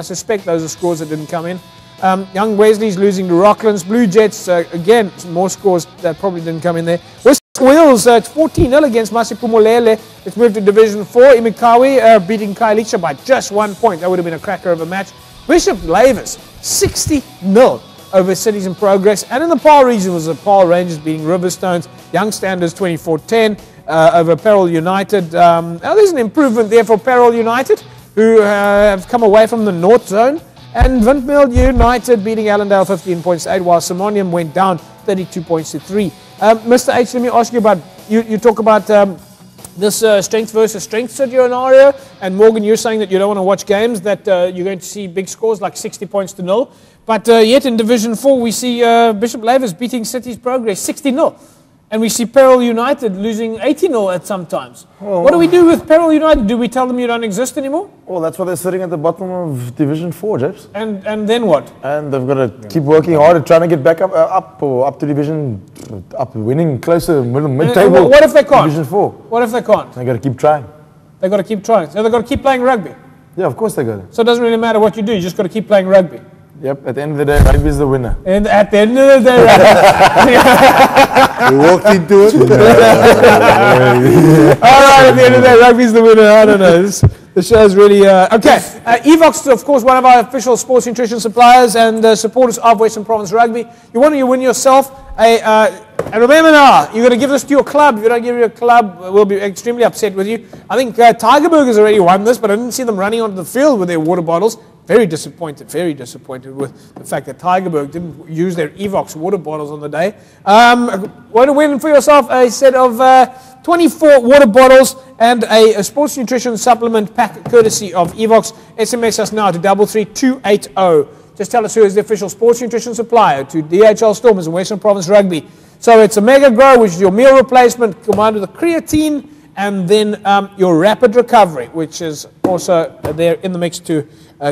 suspect those are scores that didn't come in. Young Wesley's losing to Rocklands. Blue Jets, again, some more scores that probably didn't come in there. West Wales, it's 14-0 against Masipumolele. It's moved to Division 4. Imikawi beating Khayelitsha by just 1 point. That would have been a cracker of a match. Bishop Lavis, 60-0 over Cities in Progress. And in the Paarl region was the Paarl Rangers beating Riverstones. Young Standards 24-10 over Peril United. Now there's an improvement there for Peril United, who have come away from the North Zone. And Windmill United beating Allendale 15 points to 8, while Simonium went down 32 points to 3. Mr. H, let me ask you about, you talk about this strength versus strength scenario, and Morgan, you're saying that you don't want to watch games that you're going to see big scores like 60 points to 0. But yet in Division 4, we see Bishop Lavis beating Cities Progress 60-0. And we see Peril United losing 80-0 at some times. What do we do with Peril United? Do we tell them you don't exist anymore? Well, that's why they're sitting at the bottom of Division 4, James. And then what? And they've got to keep working hard at trying to get back up to Division, winning closer, mid-table. What if they can't? Division 4. What if they can't? They got to keep trying. They got to keep trying. So they got to keep playing rugby. Yeah, of course they got to. So it doesn't really matter what you do. You just got to keep playing rugby. Yep, at the end of the day, rugby is the winner. And at the end of the day, We walked into it. All right, at the end of the day, rugby is the winner. I don't know. The show's really... okay, Evox, of course, one of our official sports nutrition suppliers and supporters of Western Province Rugby. You want to win yourself and remember now, you're going to give this to your club. If you don't give it to your club, we'll be extremely upset with you. I think Tigerberg has already won this, but I didn't see them running onto the field with their water bottles. Very disappointed with the fact that Tigerberg didn't use their Evox water bottles on the day. Want to win for yourself a set of 24 water bottles and a sports nutrition supplement pack courtesy of Evox. SMS us now to 33280. Just tell us who is the official sports nutrition supplier to DHL Stormers and Western Province Rugby. So it's a Mega Grow, which is your meal replacement combined with a creatine, and then your rapid recovery, which is also there in the mix to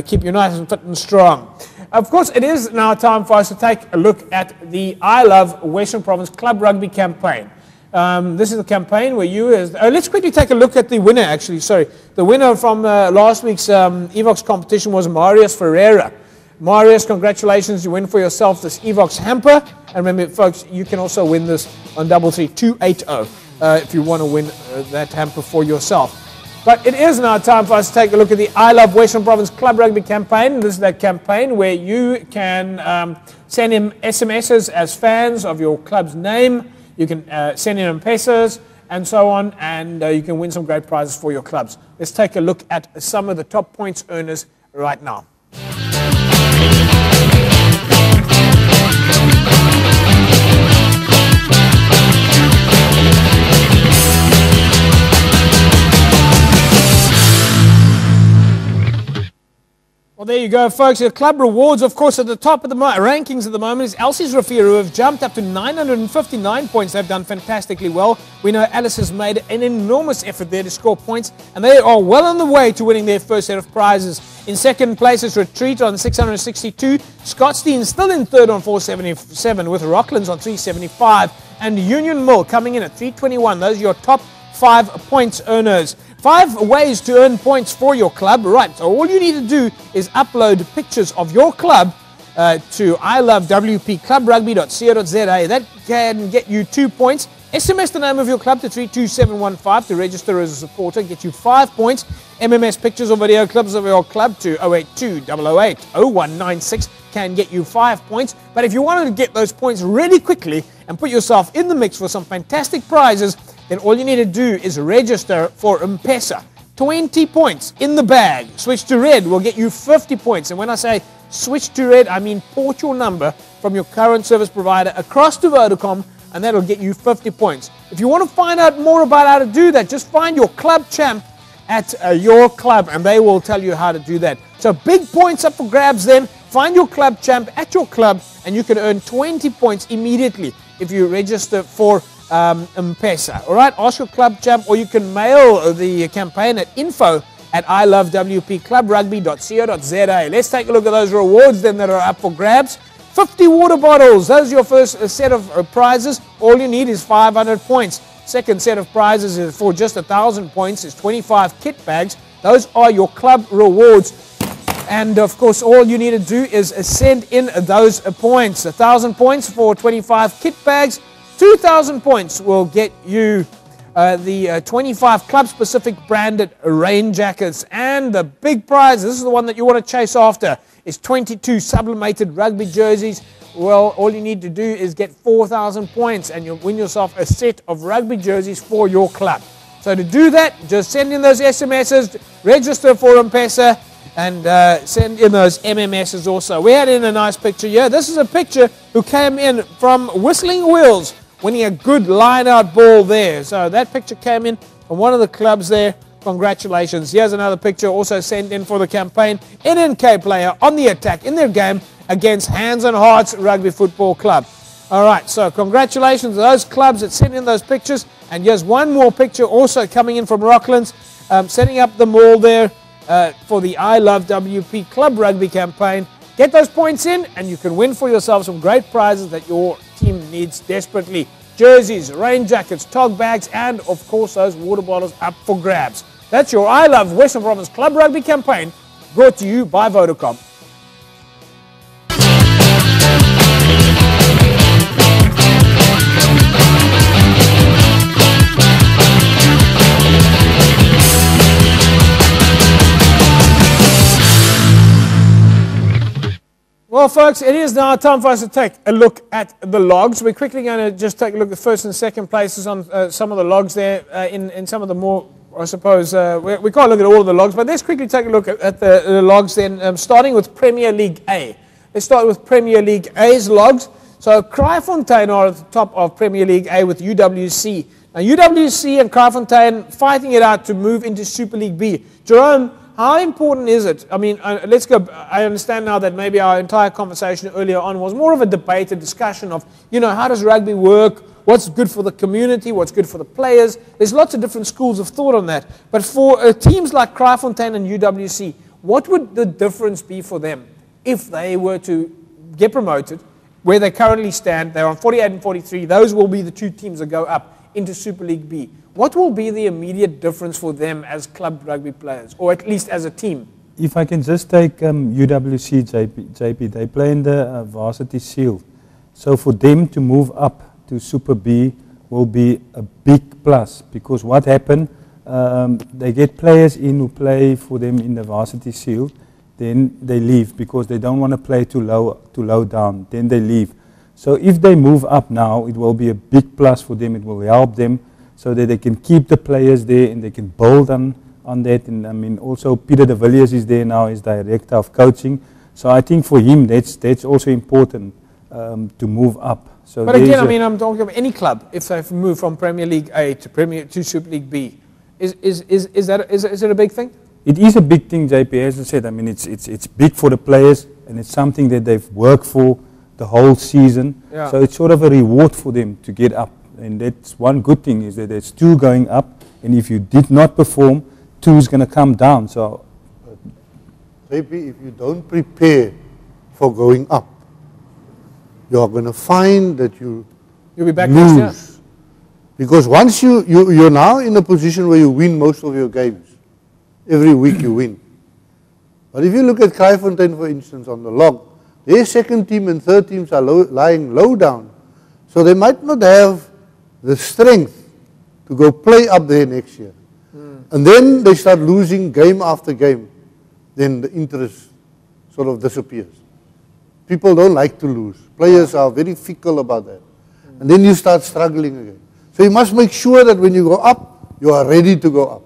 keep you nice and fit and strong. Of course, it is now time for us to take a look at the I Love Western Province Club Rugby campaign. This is the campaign where you... let's quickly take a look at the winner, actually. Sorry. The winner from last week's Evox competition was Marius Ferreira. Marius, congratulations. You win for yourself this Evox hamper. And remember, folks, you can also win this on 33280 if you want to win that hamper for yourself. But it is now time for us to take a look at the I Love Western Province Club Rugby campaign. This is that campaign where you can send in SMSs as fans of your club's name. You can send in M-Pesas and so on, and you can win some great prizes for your clubs. Let's take a look at some of the top points earners right now. Well, there you go, folks. The club rewards, of course, at the top of the rankings at the moment is Elsie's Rafir, who have jumped up to 959 points. They've done fantastically well. We know Alice has made an enormous effort there to score points, and they are well on the way to winning their first set of prizes. In second place is Retreat on 662. Scottsdene still in third on 477, with Rocklands on 375, and Union Mill coming in at 321. Those are your top 5 points earners. 5 ways to earn points for your club. Right, so all you need to do is upload pictures of your club to ilovewpclubrugby.co.za. That can get you 2 points. SMS the name of your club to 32715 to register as a supporter, get you 5 points. MMS pictures or video clips of your club to 082 008 0196 can get you 5 points. But if you wanted to get those points really quickly and put yourself in the mix for some fantastic prizes, then all you need to do is register for M-Pesa. 20 points in the bag. Switch to red will get you 50 points. And when I say switch to red, I mean port your number from your current service provider across to Vodacom, and that'll get you 50 points. If you want to find out more about how to do that, just find your club champ at your club, and they will tell you how to do that. So big points up for grabs then. Find your club champ at your club, and you can earn 20 points immediately if you register for M-Pesa. All right, ask your club champ, or you can mail the campaign at info@ilovewpclubrugby.co.za. Let's take a look at those rewards then that are up for grabs. 50 water bottles, those are your first set of prizes. All you need is 500 points. Second set of prizes is for just 1,000 points, is 25 kit bags. Those are your club rewards. And of course, all you need to do is send in those points. 1,000 points for 25 kit bags. 2,000 points will get you the 25 club-specific branded rain jackets. And the big prize, this is the one that you want to chase after, is 22 sublimated rugby jerseys. Well, all you need to do is get 4,000 points and you'll win yourself a set of rugby jerseys for your club. So to do that, just send in those SMSs, register for M-Pesa, and send in those MMSs also. We had in a nice picture here. This is a picture who came in from Whistling Wheels, winning a good line-out ball there. So that picture came in from one of the clubs there. Congratulations. Here's another picture also sent in for the campaign. NNK player on the attack in their game against Hands and Hearts Rugby Football Club. All right, so congratulations to those clubs that sent in those pictures. And here's one more picture also coming in from Rocklands, setting up the mall there for the I Love WP Club Rugby campaign. Get those points in and you can win for yourself some great prizes that your team needs desperately. Jerseys, rain jackets, tog bags, and of course those water bottles up for grabs. That's your I Love Western Province Club Rugby campaign, brought to you by Vodacom. Well, folks, it is now time for us to take a look at the logs. We're quickly going to just take a look at the first and second places on some of the logs there in some of the more, I suppose, we can't look at all of the logs, but let's quickly take a look at the logs then, starting with Premier League A. Let's start with Premier League A's logs. So Kraaifontein are at the top of Premier League A with UWC. Now UWC and Kraaifontein fighting it out to move into Super League B. Jerome, how important is it? I mean, let's go. I understand now that maybe our entire conversation earlier on was more of a debate, a discussion of, you know, how does rugby work? What's good for the community? What's good for the players? There's lots of different schools of thought on that. But for teams like Kraaifontein and UWC, what would the difference be for them if they were to get promoted? Where they currently stand, they're on 48 and 43. Those will be the two teams that go up into Super League B. What will be the immediate difference for them as club rugby players, or at least as a team? If I can just take UWC, JP, they play in the Varsity Shield. So for them to move up to Super B will be a big plus, because what happened, they get players in who play for them in the Varsity Shield, then they leave because they don't want to play too low down, then they leave. So if they move up now, it will be a big plus for them, it will help them so that they can keep the players there and they can build on that. And I mean, also Peter de Villiers is there now as director of coaching. So I think for him, that's also important to move up. So but again, I mean, I'm talking about any club, if they've moved from Premier League A to Super League B. Is it a big thing? It is a big thing, JP, as I said. I mean, it's big for the players and it's something that they've worked for the whole season. Yeah. So it's sort of a reward for them to get up. And that's one good thing, is that there's two going up, and if you did not perform, two is going to come down. So, maybe if you don't prepare for going up, you are going to find that you'll be back lose. Next year. Because once you're now in a position where you win most of your games, every week you win. But if you look at Kraaifontein, for instance, on the log, their second team and third teams are lying low down. So they might not have the strength to go play up there next year. And then they start losing game after game. Then the interest sort of disappears. People don't like to lose. Players are very fickle about that. And then you start struggling again. So you must make sure that when you go up, you are ready to go up.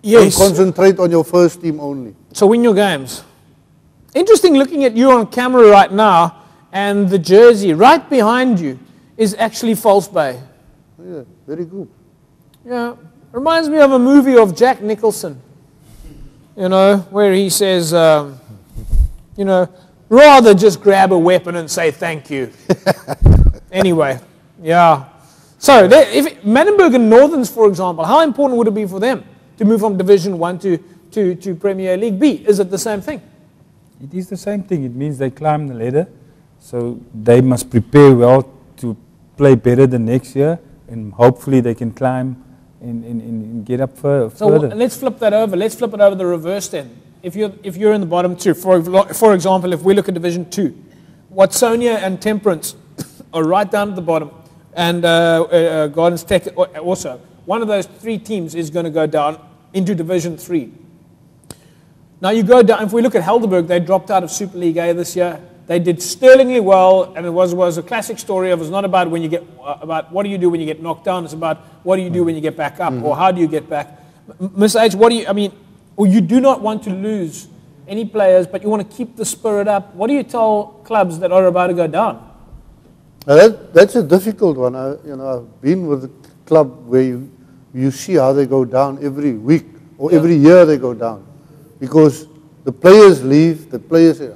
Yes. Don't concentrate on your first team only. So win your games. Interesting looking at you on camera right now, and the jersey right behind you is actually False Bay. Yeah, very good. Yeah, reminds me of a movie of Jack Nicholson, you know, where he says, you know, rather just grab a weapon and say thank you. Anyway, yeah. So, if Manenberg and Northerns, for example, how important would it be for them to move from Division 1 to Premier League B? Is it the same thing? It is the same thing. It means they climb the ladder. So they must prepare well to play better the next year, and hopefully they can climb and get up further. So let's flip that over. Let's flip it over the reverse then. If you're in the bottom two, for example, if we look at Division 2, Watsonia and Temperance are right down at the bottom, and Gardens Tech also. One of those three teams is going to go down into Division 3. Now you go down, if we look at Helderberg, they dropped out of Super League A this year. They did sterlingly well, and it was a classic story of it's not about when you get about what do you do when you get knocked down. It's about what do you do when you get back up, or how do you get back. Ms. H, what do you? I mean, or you do not want to lose any players, but you want to keep the spirit up. What do you tell clubs that are about to go down? That's a difficult one. I've been with a club where you see how they go down every week or every year they go down, because the players leave. The players say,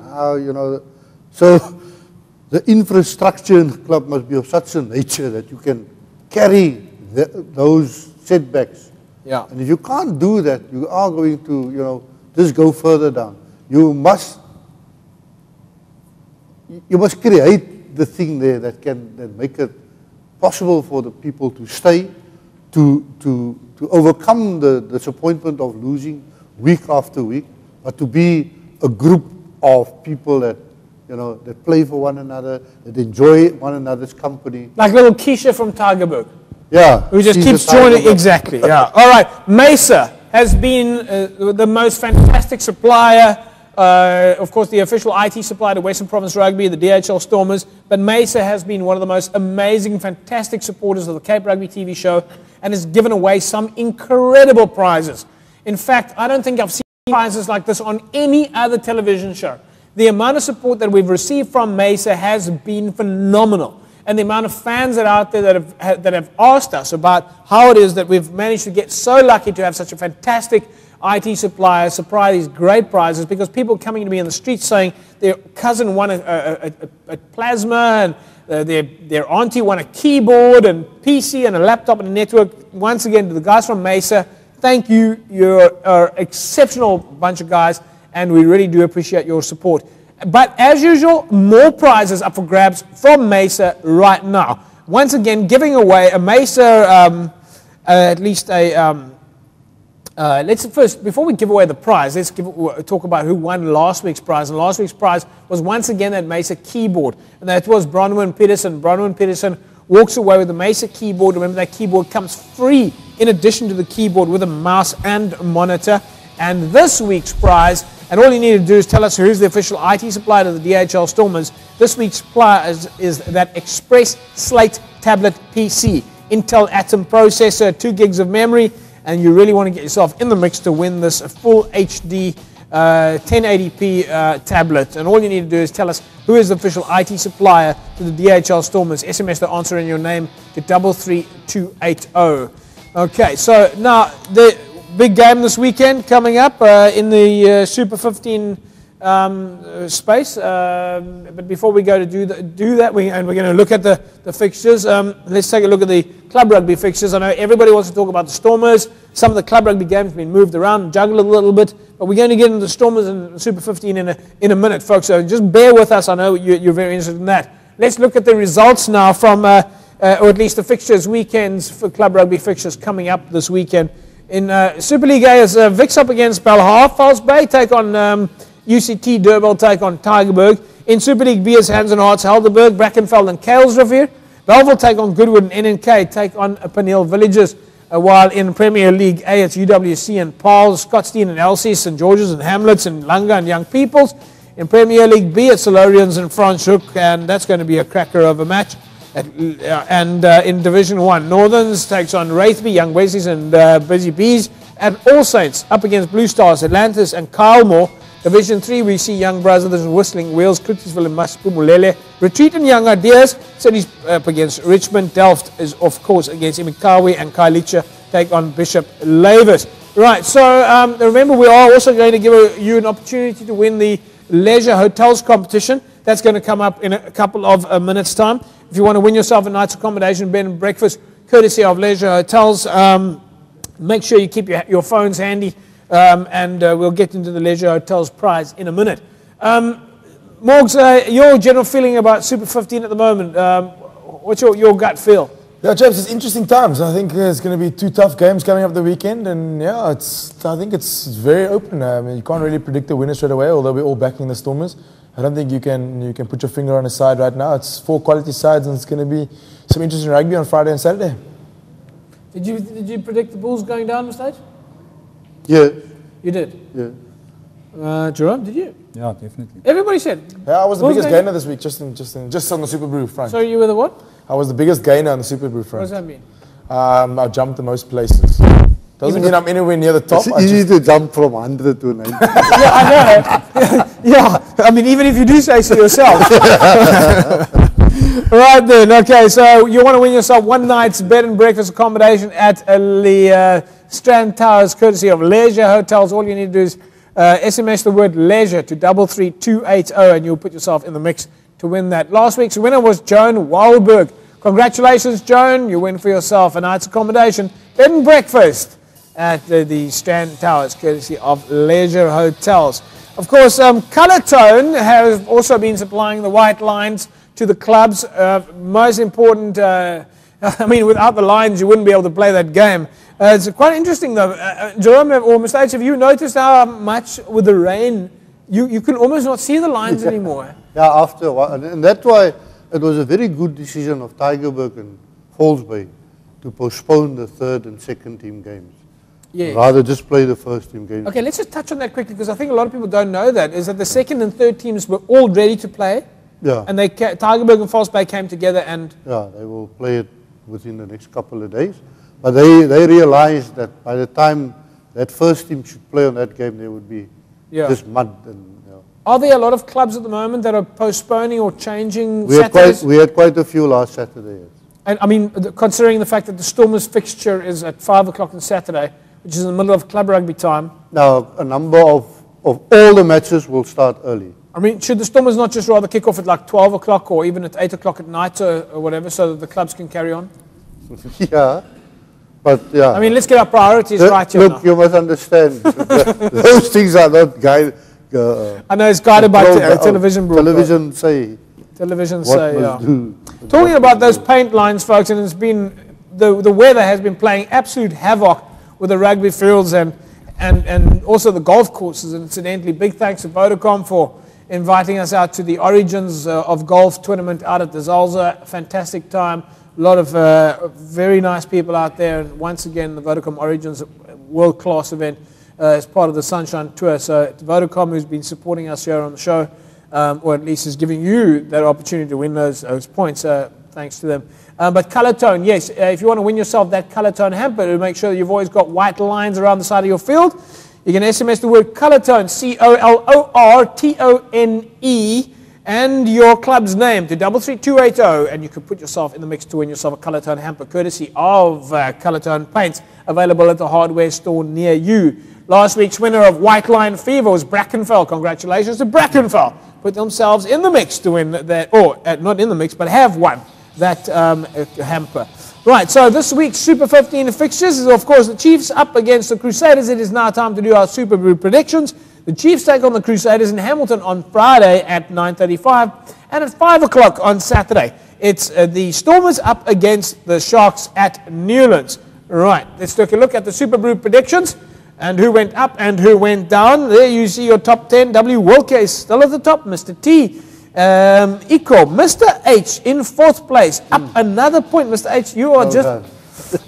so the infrastructure in the club must be of such a nature that you can carry those setbacks. Yeah. And if you can't do that, you are going to, just go further down. You must create the thing there that make it possible for the people to stay, to overcome the disappointment of losing week after week, but to be a group of people that that play for one another, that enjoy one another's company. Like little Keisha from Tigerberg. Yeah. Who just keeps joining. Exactly, yeah. All right. Mesa has been the most fantastic supplier, of course, the official IT supplier to Western Province Rugby, the DHL Stormers, but Mesa has been one of the most amazing, fantastic supporters of the Cape Rugby TV show and has given away some incredible prizes. In fact, I don't think I've seen prizes like this on any other television show. The amount of support that we've received from Mesa has been phenomenal. And the amount of fans that are out there that have asked us about how it is that we've managed to get so lucky to have such a fantastic IT supplier supply these great prizes, because people coming to me in the streets saying their cousin won a plasma, and their auntie won a keyboard and PC and a laptop and a network. Once again, to the guys from Mesa, thank you. You're an exceptional bunch of guys, and we really do appreciate your support. But as usual, more prizes up for grabs from Mesa right now. Once again, giving away a Mesa, at least a, let's first, before we give away the prize, let's talk about who won last week's prize. And last week's prize was once again that Mesa keyboard. And that was Bronwyn Peterson. Bronwyn Peterson walks away with the Mesa keyboard. Remember, that keyboard comes free in addition to the keyboard with a mouse and a monitor. And this week's prize, and all you need to do is tell us who's the official IT supplier to the DHL Stormers. This week's prize is that Express Slate Tablet PC, Intel Atom processor, 2 gigs of memory, and you really want to get yourself in the mix to win this full HD 1080p tablet. And all you need to do is tell us who is the official IT supplier to the DHL Stormers. SMS the answer in your name to 33280. Okay, so now the big game this weekend coming up in the Super 15 space. But before we go to do that, we're going to look at the fixtures. Let's take a look at the club rugby fixtures. I know everybody wants to talk about the Stormers. Some of the club rugby games have been moved around, juggled a little bit. But we're going to get into the Stormers and Super 15 in a minute, folks. So just bear with us. I know you're very interested in that. Let's look at the results now from, or at least the fixtures, weekends for club rugby fixtures coming up this weekend. In Super League A, is Vix up against Belhar. False Bay take on UCT Durban will take on Tygerberg. In Super League B, it's Hands and Hearts, Helderberg, Brackenfell and Kuilsrivier. Bellville take on Goodwood and NNK take on Paneel Villages. While in Premier League A, it's UWC and Paarl, Scottsdene and LC, St. George's and Hamlets and Langa and Young Peoples. In Premier League B, it's Solarians and Franschhoek, and that's going to be a cracker of a match. In Division 1, Northerns takes on Wraithby, Young Wesleys and Busy Bees. And All Saints up against Blue Stars, Atlantis and Kylemore. Division 3, we see Young Brothers and Whistling Wheels, Krutisville and Masipumulele. Retreat and Young Ideas, Cities up against Richmond. Delft is, of course, against Imikawe, and Kailicha take on Bishop Lavis. Right, so remember, we are also going to give you an opportunity to win the Leisure Hotels competition. That's going to come up in a couple of minutes' time. If you want to win yourself a night's accommodation, bed and breakfast, courtesy of Leisure Hotels, make sure you keep your phones handy, and we'll get into the Leisure Hotels prize in a minute. Morgs, your general feeling about Super 15 at the moment, what's your gut feel? Yeah, James, it's interesting times. I think there's going to be 2 tough games coming up the weekend, and yeah, I think it's very open. I mean, you can't really predict the winner straight away, although we're all backing the Stormers. I don't think you can put your finger on a side right now. It's 4 quality sides, and it's going to be some interesting rugby on Friday and Saturday. Did you predict the Bulls going down the stage? Yeah. You did? Yeah. Jerome, did you? Yeah, definitely. Everybody said. Yeah, I was the Bulls biggest going gainer this week, just on the Super Brew front. So you were the what? I was the biggest gainer on the Super Brew front. What does that mean? I jumped the most places. Doesn't mean I'm anywhere near the top. It's easy to jump from 100 to 90. Yeah, I know. Yeah, I mean, even if you do say so yourself. Right then, okay, so you want to win yourself one night's bed and breakfast accommodation at the Strand Towers, courtesy of Leisure Hotels. All you need to do is SMS the word leisure to 33280, and you'll put yourself in the mix to win that. Last week's winner was Joan Wahlberg. Congratulations, Joan. You win for yourself a night's accommodation, bed and breakfast at the Strand Towers, courtesy of Leisure Hotels. Of course, Colour Tone has also been supplying the white lines to the clubs. Most important, I mean, without the lines, you wouldn't be able to play that game. It's quite interesting, though. Jerome or Mistakes, have you noticed how much with the rain, you can almost not see the lines anymore? Yeah, after a while. And that's why it was a very good decision of Tygerberg and Falls Bay to postpone the 3rd and 2nd team games. Yes. Rather just play the 1st team games. Okay, let's just touch on that quickly, because I think a lot of people don't know that, is that the 2nd and 3rd teams were all ready to play. Yeah. And Tygerberg and Falls Bay came together and... Yeah, they will play it within the next couple of days. But they realized that by the time that 1st team should play on that game, there would be just mud. And, Are there a lot of clubs at the moment that are postponing or changing Saturdays? We had quite a few last Saturday. And I mean, considering the fact that the Stormers fixture is at 5 o'clock on Saturday, which is in the middle of club rugby time. Now, a number of all the matches will start early. I mean, should the Stormers not just rather kick off at like 12 o'clock or even at 8 o'clock at night or whatever, so that the clubs can carry on? Yeah, but yeah. I mean, let's get our priorities right here. Look, you must understand, those things are not guided. I know it's guided by television broadcast. Television say, yeah. Talking about those paint lines, folks, and it's been, the weather has been playing absolute havoc with the rugby fields and also the golf courses. And incidentally, big thanks to Vodacom for inviting us out to the Origins of Golf tournament out at the Zalza. Fantastic time. A lot of very nice people out there. And once again, the Vodacom Origins world-class event as part of the Sunshine Tour. So Vodacom, who's been supporting us here on the show, or at least is giving you that opportunity to win those points, thanks to them. But Colour Tone, yes, if you want to win yourself that Colour Tone hamper, to make sure that you've always got white lines around the side of your field, you can SMS the word Colour Tone, COLORTONE, and your club's name to 33280, and you can put yourself in the mix to win yourself a Colour Tone hamper, courtesy of Colour Tone paints, available at the hardware store near you. Last week's winner of White Line Fever was Brackenfell. Congratulations to Brackenfell. Put themselves in the mix to win that, or not in the mix, but have won that hamper. Right, so this week's Super 15 fixtures is, of course, the Chiefs up against the Crusaders. It is now time to do our Super Brew predictions. The Chiefs take on the Crusaders in Hamilton on Friday at 9:35 and at 5 o'clock on Saturday. It's the Stormers up against the Sharks at Newlands. Right, let's take a look at the Super Brew predictions. and who went up and who went down. There you see your top 10. W. Wilke is still at the top. Mr. T. Eco. Mr. H in 4th place. Up another point. Mr. H, you are just...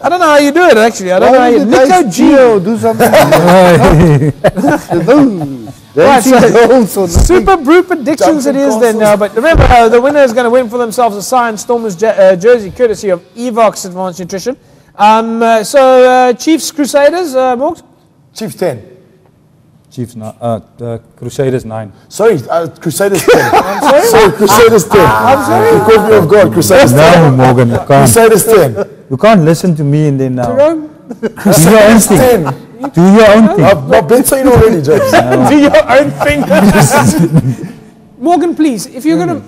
I don't know how you do it, actually. I don't know how you... Nico G. Do something. Right, so Super Brew predictions it is then now. But remember, the winner is going to win for themselves a signed Stormers jersey courtesy of Evox Advanced Nutrition. Chiefs Crusaders, Morgs? Chiefs 10. Chiefs, Crusaders 9. Sorry, Crusaders 10. I'm sorry? Sorry, Crusaders 10. I'm sorry? You caught me off guard, Crusaders 10. No, Morgan, you can't. Crusaders 10. You can't listen to me and then now. Crusaders 10. Do your own thing. I've been saying already, James. Do your own thing. Morgan, please, if you're going to,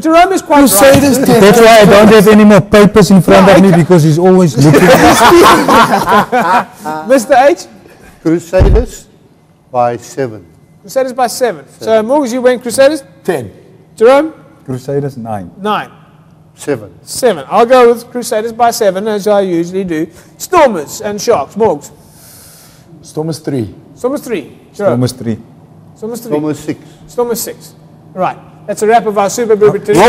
Jerome is quite right. That's why I don't have any more papers in front of me, because he's always looking. Mr. H? Crusaders by 7. Crusaders by 7. So, Morgan, you went Crusaders? 10. Jerome? Crusaders 9. 9. 7. 7. I'll go with Crusaders by 7, as I usually do. Stormers and Sharks. Morgs? Stormers 3. Stormers 3. Stormers 3. Stormers 3. Stormers 6. Stormers 6. Right. That's a wrap of our Super Brew today. All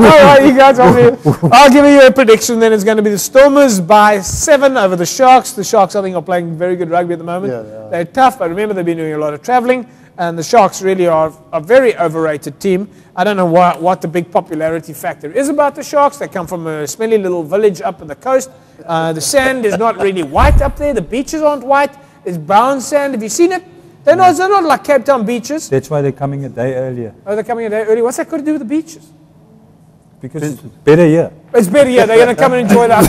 right, you guys. I'll give you a prediction. Then it's going to be the Stormers by 7 over the Sharks. The Sharks, I think, are playing very good rugby at the moment. Yeah. They're tough, but remember they've been doing a lot of travelling. And the Sharks really are a very overrated team. I don't know what the big popularity factor is about the Sharks. They come from a smelly little village up on the coast. The sand is not really white up there. The beaches aren't white. It's brown sand. Have you seen it? They're not like Cape Town beaches. That's why they're coming a day earlier. Oh, they're coming a day early. What's that got to do with the beaches? Because it's better here. It's better here. They're going to come and enjoy that.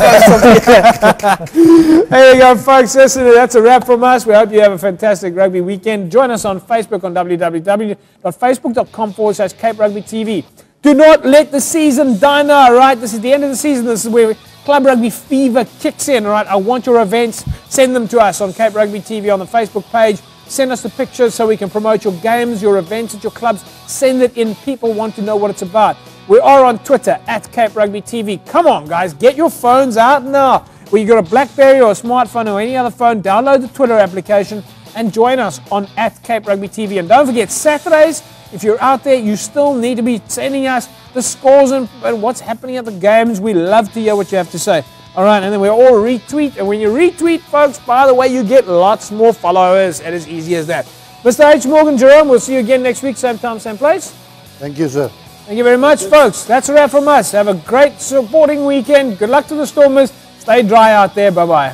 There you go, folks. Listen, that's a wrap from us. We hope you have a fantastic rugby weekend. Join us on Facebook on www.facebook.com/Cape Rugby TV. Do not let the season die now, right? This is the end of the season. This is where Club Rugby fever kicks in, right? I want your events. Send them to us on Cape Rugby TV on the Facebook page. Send us the pictures so we can promote your games, your events at your clubs. Send it in. People want to know what it's about. We are on Twitter at Cape Rugby TV. Come on, guys. Get your phones out now. Whether you've got a BlackBerry or a smartphone or any other phone, download the Twitter application and join us on at Cape Rugby TV. And don't forget, Saturdays, if you're out there, you still need to be sending us the scores and what's happening at the games. We love to hear what you have to say. All right, and then we all retweet. And when you retweet, folks, by the way, you get lots more followers. It is easy as that. Mr. H. Morgan, Jerome, we'll see you again next week, same time, same place. Thank you, sir. Thank you very much, folks. That's a wrap from us. Have a great supporting weekend. Good luck to the Stormers. Stay dry out there. Bye-bye.